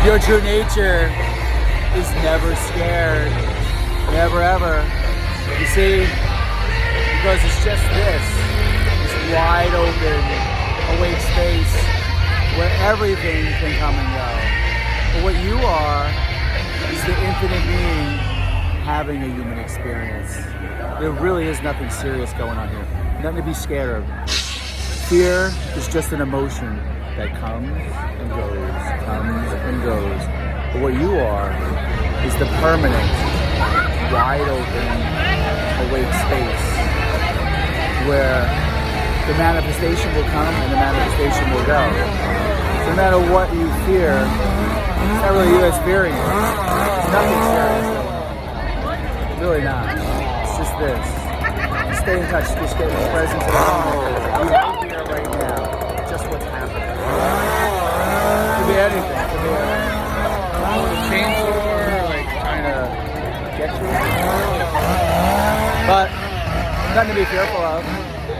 Your true nature is never scared. Never ever. You see, because it's just this wide open, awake space where everything can come and go. But what you are is the infinite being having a human experience. There really is nothing serious going on here. Nothing to be scared of. Fear is just an emotion that comes and goes, comes and goes. But what you are is the permanent, wide open, awake space where the manifestation will come and the manifestation will go. So no matter what you fear, it's not really you that's fearing it. There's nothing serious going on. Really not. It's just this. Just stay in touch. Just get present to the moment. Be right here, right now. Just what's happening. It could be anything. It could be a chainsaw, like trying to get you. But nothing to be fearful of,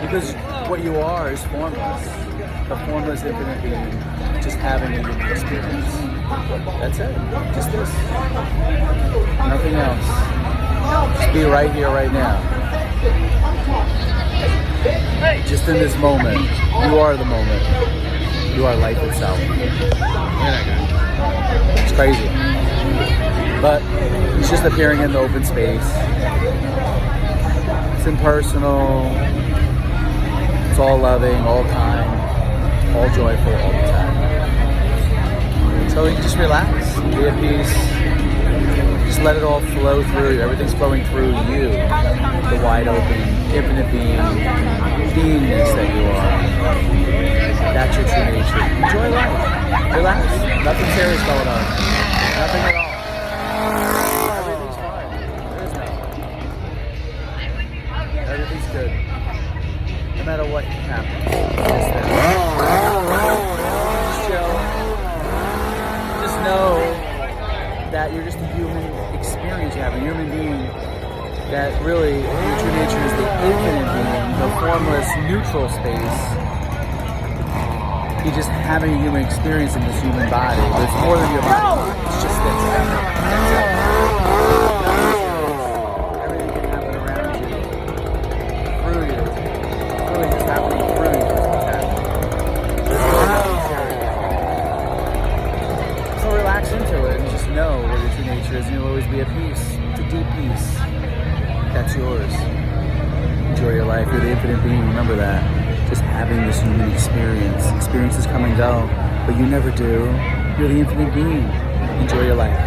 because what you are is formless. A formless infinite being, just having a human experience. That's it. Just this. Nothing else. Just be right here, right now. Just in this moment. You are the moment. You are life itself. It's crazy. But it's just appearing in the open space. It's impersonal. It's all loving, all kind, all joyful, all the time. So you just relax, be at peace. Just let it all flow through you. Everything's flowing through you. The wide open, infinite being, beingness that you are. That's your true nature. Enjoy life. Relax. Nothing serious going on. Nothing at all. Everything's fine. There is nothing. Everything's good. No matter what happens. Just chill. Just know that you're just a human experience. You have a human being that really, your true nature is the infinite being, the formless, neutral space. You're just having a human experience in this human body. But it's more than your body. It's just this. That's it. Everything can happen around you, through you. It's really just happening through you. That's what's happening. So relax into it and just know what your true nature is, and you'll always be at peace. It's a deep peace. That's yours. Enjoy your life. You're the infinite being. Remember that. Just having this human experience. Experiences come and go, but you never do. You're the infinite being. Enjoy your life.